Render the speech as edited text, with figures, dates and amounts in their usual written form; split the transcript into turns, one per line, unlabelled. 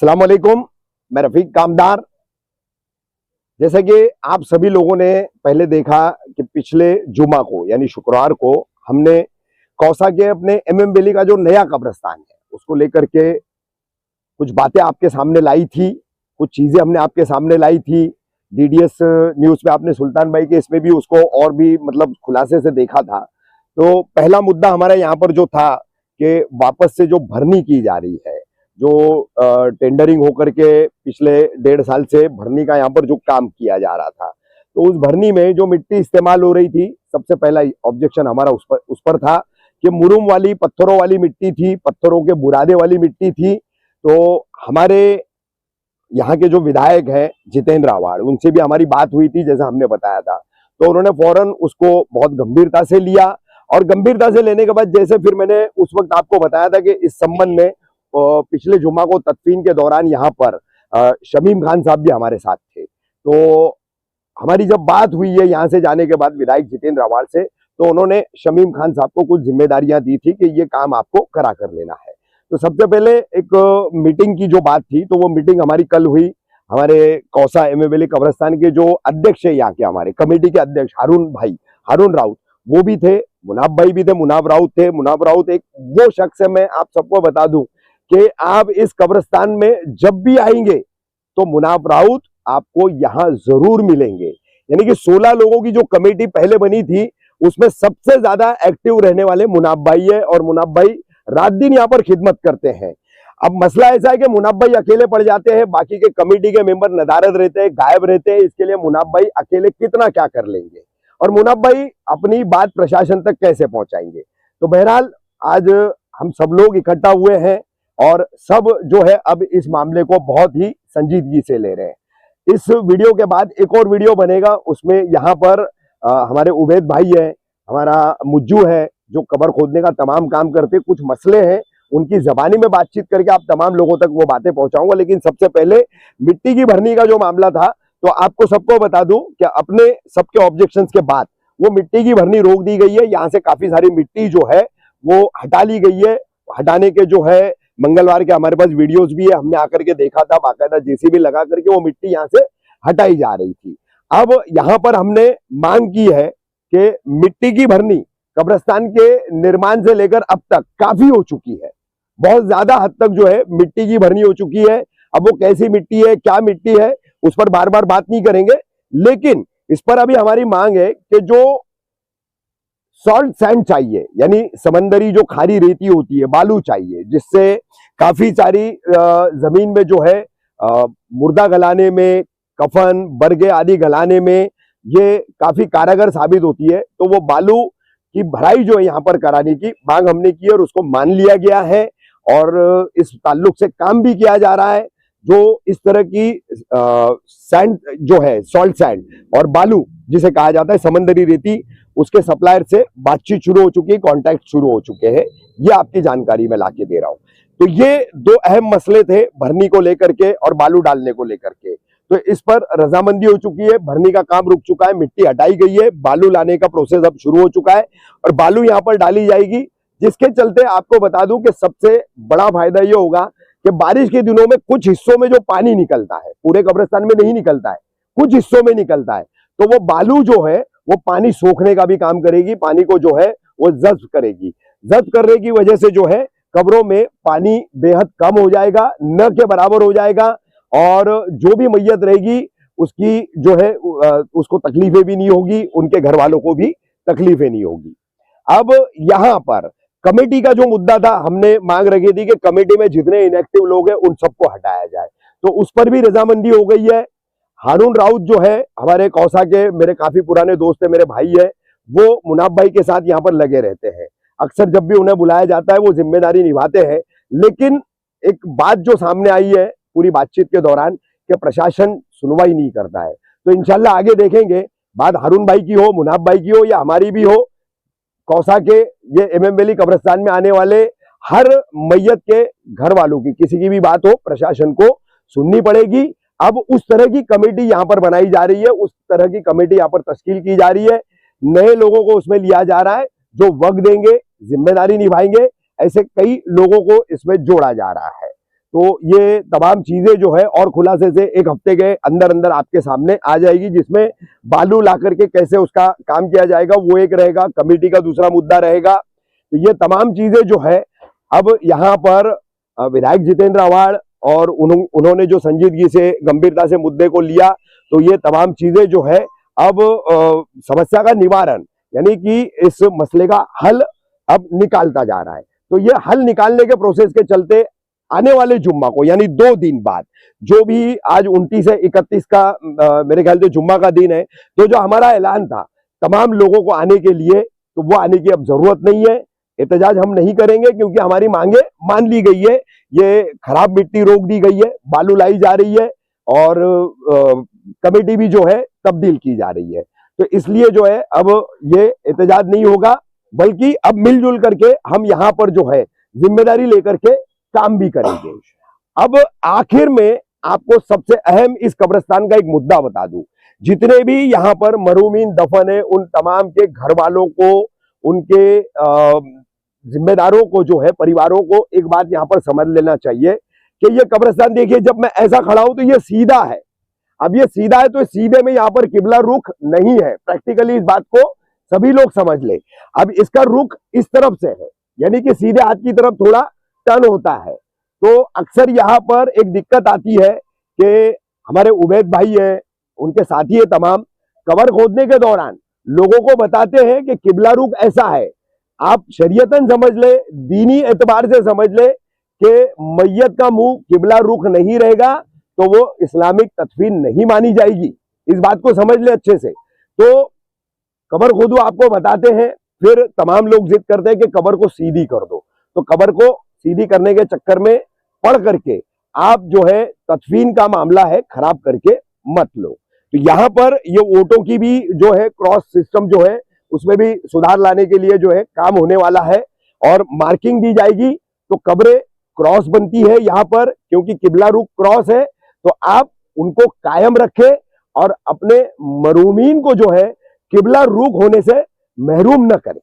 अस्सलाम वालेकुम। मैं रफीक कामदार। जैसे कि आप सभी लोगों ने पहले देखा कि पिछले जुमा को यानी शुक्रवार को हमने कौसा के अपने एमएम वैली का जो नया कब्रिस्तान है उसको लेकर के कुछ बातें आपके सामने लाई थी, कुछ चीजें हमने आपके सामने लाई थी। डीडीएस न्यूज पे आपने सुल्तान भाई के इसमें भी उसको और भी मतलब खुलासे से देखा था। तो पहला मुद्दा हमारा यहाँ पर जो था कि वापस से जो भरनी की जा रही है, जो टेंडरिंग होकर के पिछले 1.5 साल से भरनी का यहाँ पर जो काम किया जा रहा था, तो उस भरनी में जो मिट्टी इस्तेमाल हो रही थी, सबसे पहला ऑब्जेक्शन हमारा उस पर था कि मुरुम वाली पत्थरों वाली मिट्टी थी, पत्थरों के बुरादे वाली मिट्टी थी। तो हमारे यहाँ के जो विधायक हैं जितेंद्र आव्हाड, उनसे भी हमारी बात हुई थी जैसा हमने बताया था। तो उन्होंने फौरन उसको बहुत गंभीरता से लिया और गंभीरता से लेने के बाद जैसे फिर मैंने उस वक्त आपको बताया था कि इस संबंध में पिछले जुम्मा को तदफीन के दौरान यहाँ पर शमीम खान साहब भी हमारे साथ थे। तो हमारी जब बात हुई है यहाँ से जाने के बाद विधायक जितेंद्र आव्हाड से, तो उन्होंने शमीम खान साहब को कुछ जिम्मेदारियां दी थी कि ये काम आपको करा कर लेना है। तो सबसे पहले एक मीटिंग की जो बात थी, तो वो मीटिंग हमारी कल हुई। हमारे कौसा एमएम वैली कब्रिस्तान के जो अध्यक्ष है यहाँ के, हमारे कमेटी के अध्यक्ष हारून राउत, वो भी थे। मुनाब भाई भी थे, मुनाब राउत थे। मुनाब राउत एक वो शख्स है, मैं आप सबको बता दूं कि आप इस कब्रिस्तान में जब भी आएंगे तो मुनाब राउत आपको यहाँ जरूर मिलेंगे। यानी कि 16 लोगों की जो कमेटी पहले बनी थी उसमें सबसे ज्यादा एक्टिव रहने वाले मुनाब भाई है और मुनाब भाई रात दिन यहाँ पर खिदमत करते हैं। अब मसला ऐसा है कि मुनाब भाई अकेले पड़ जाते हैं, बाकी के कमेटी के मेंबर नदारद रहते हैं, गायब रहते हैं। इसके लिए मुनाब भाई अकेले कितना क्या कर लेंगे और मुनाब भाई अपनी बात प्रशासन तक कैसे पहुंचाएंगे। तो बहरहाल आज हम सब लोग इकट्ठा हुए हैं और सब जो है अब इस मामले को बहुत ही संजीदगी से ले रहे हैं। इस वीडियो के बाद एक और वीडियो बनेगा, उसमें यहाँ पर हमारे उबैद भाई है, हमारा मुज्जू है जो कब्र खोदने का तमाम काम करते, कुछ मसले हैं उनकी जबानी में बातचीत करके आप तमाम लोगों तक वो बातें पहुंचाऊंगा। लेकिन सबसे पहले मिट्टी की भरनी का जो मामला था, तो आपको सबको बता दूं कि अपने सबके ऑब्जेक्शन के बाद वो मिट्टी की भरनी रोक दी गई है। यहाँ से काफी सारी मिट्टी जो है वो हटा ली गई है। हटाने के जो है मंगलवार के हमारे पास वीडियोस भी है, हमने आकर के देखा था, बाकायदा जेसीबी लगा करके वो मिट्टी यहाँ से हटाई जा रही थी। अब यहाँ पर हमने मांग की है कि मिट्टी की भरनी कब्रिस्तान के निर्माण से लेकर अब तक काफी हो चुकी है, बहुत ज्यादा हद तक जो है मिट्टी की भरनी हो चुकी है। अब वो कैसी मिट्टी है, क्या मिट्टी है, उस पर बार बार बात नहीं करेंगे, लेकिन इस पर अभी हमारी मांग है कि जो सॉल्ट सैंड चाहिए, यानी समंदरी जो खारी रेती होती है, बालू चाहिए, जिससे काफी सारी जमीन में जो है मुर्दा गलाने में, कफन बरगे आदि गलाने में ये काफी कारगर साबित होती है। तो वो बालू की भराई जो है यहाँ पर कराने की मांग हमने की और उसको मान लिया गया है और इस ताल्लुक से काम भी किया जा रहा है। जो इस तरह की सैंड जो है, सॉल्ट सैंड और बालू जिसे कहा जाता है समंदरी रेती, उसके सप्लायर से बातचीत शुरू हो चुकी है, कॉन्टैक्ट शुरू हो चुके हैं। ये आपकी जानकारी में लाके दे रहा हूं। तो ये दो अहम मसले थे भरनी को लेकर के और बालू डालने को लेकर के। तो इस पर रजामंदी हो चुकी है, भरनी का काम रुक चुका है, मिट्टी हटाई गई है, बालू लाने का प्रोसेस अब शुरू हो चुका है और बालू यहाँ पर डाली जाएगी। जिसके चलते आपको बता दूं कि सबसे बड़ा फायदा ये होगा कि बारिश के दिनों में कुछ हिस्सों में जो पानी निकलता है, पूरे कब्रिस्तान में नहीं निकलता है, कुछ हिस्सों में निकलता है, तो वो बालू जो है वो पानी सोखने का भी काम करेगी, पानी को जो है वो जब्त करेगी। जब्त करने की वजह से जो है कब्रों में पानी बेहद कम हो जाएगा, न के बराबर हो जाएगा और जो भी मैयत रहेगी उसकी जो है उसको तकलीफें भी नहीं होगी, उनके घर वालों को भी तकलीफें नहीं होगी। अब यहाँ पर कमेटी का जो मुद्दा था, हमने मांग रखी थी कि कमेटी में जितने इनएक्टिव लोग हैं उन सबको हटाया जाए, तो उस पर भी रजामंदी हो गई है। हारून राउत जो है हमारे कौसा के मेरे काफी पुराने दोस्त है, मेरे भाई है, वो मुनाब भाई के साथ यहाँ पर लगे रहते हैं। अक्सर जब भी उन्हें बुलाया जाता है वो जिम्मेदारी निभाते हैं। लेकिन एक बात जो सामने आई है पूरी बातचीत के दौरान कि प्रशासन सुनवाई नहीं करता है। तो इंशाल्लाह आगे देखेंगे, बात हारून भाई की हो, मुनाब भाई की हो या हमारी भी हो, कौसा के ये एमएम वैली कब्रिस्तान में आने वाले हर मैयत के घर वालों की किसी की भी बात हो प्रशासन को सुननी पड़ेगी। अब उस तरह की कमेटी यहाँ पर बनाई जा रही है, उस तरह की कमेटी यहाँ पर तश्कील की जा रही है। नए लोगों को उसमें लिया जा रहा है जो वक्त देंगे, जिम्मेदारी निभाएंगे, ऐसे कई लोगों को इसमें जोड़ा जा रहा है। तो ये तमाम चीजें जो है और खुलासे से एक हफ्ते के अंदर अंदर आपके सामने आ जाएगी, जिसमें बालू ला करके कैसे उसका काम किया जाएगा वो एक रहेगा, कमेटी का दूसरा मुद्दा रहेगा। तो ये तमाम चीजें जो है अब यहाँ पर विधायक जितेंद्र आव्हाड और उन्होंने जो संजीदगी से गंभीरता से मुद्दे को लिया, तो ये तमाम चीजें जो है अब समस्या का निवारण यानी कि इस मसले का हल अब निकालता जा रहा है। तो ये हल निकालने के प्रोसेस के चलते आने वाले जुम्मा को यानी 2 दिन बाद, जो भी आज 29 से 31 का मेरे ख्याल से जुम्मा का दिन है, तो जो हमारा ऐलान था तमाम लोगों को आने के लिए, तो वो आने की अब जरूरत नहीं है। एहतजाज हम नहीं करेंगे क्योंकि हमारी मांगे मान ली गई है। ये खराब मिट्टी रोक दी गई है, बालू लाई जा रही है और कमेटी भी जो है तब्दील की जा रही है। तो इसलिए जो है अब ये एहतजाज नहीं होगा, बल्कि अब मिलजुल करके हम यहाँ पर जो है जिम्मेदारी लेकर के काम भी करेंगे। अब आखिर में आपको सबसे अहम इस कब्रिस्तान का एक मुद्दा बता दूं। जितने भी यहाँ पर मरहूमीन दफन है, उन तमाम के घर वालों को, उनके जिम्मेदारों को जो है, परिवारों को एक बात यहाँ पर समझ लेना चाहिए कि ये कब्रिस्तान देखिए, जब मैं ऐसा खड़ा हूं तो ये सीधा है। अब ये सीधा है तो सीधे में यहाँ पर किबला रुख नहीं है। प्रैक्टिकली इस बात को सभी लोग समझ ले। अब इसका रुख इस तरफ से है, यानी कि सीधे हाथ की तरफ थोड़ा टर्न होता है। तो अक्सर यहाँ पर एक दिक्कत आती है कि हमारे उबैद भाई है, उनके साथी है तमाम, कबर खोदने के दौरान लोगों को बताते हैं कि किबला रुख ऐसा है। आप शरीयतन समझ ले, दीनी एतबार से समझ ले कि मैयत का मुंह किबला रुख नहीं रहेगा तो वो इस्लामिक तदफीन नहीं मानी जाएगी। इस बात को समझ ले अच्छे से। तो कबर खुदू आपको बताते हैं, फिर तमाम लोग जिद करते हैं कि कबर को सीधी कर दो। तो कबर को सीधी करने के चक्कर में पढ़ करके आप जो है तदफीन का मामला है खराब करके मत लो। तो यहाँ पर ये वोटों की भी जो है क्रॉस सिस्टम जो है उसमें भी सुधार लाने के लिए जो है काम होने वाला है और मार्किंग दी जाएगी। तो कब्रें क्रॉस बनती है यहाँ पर, क्योंकि किबला रुख क्रॉस है। तो आप उनको कायम रखें और अपने मरूमीन को जो है किबला रुख होने से महरूम न करें।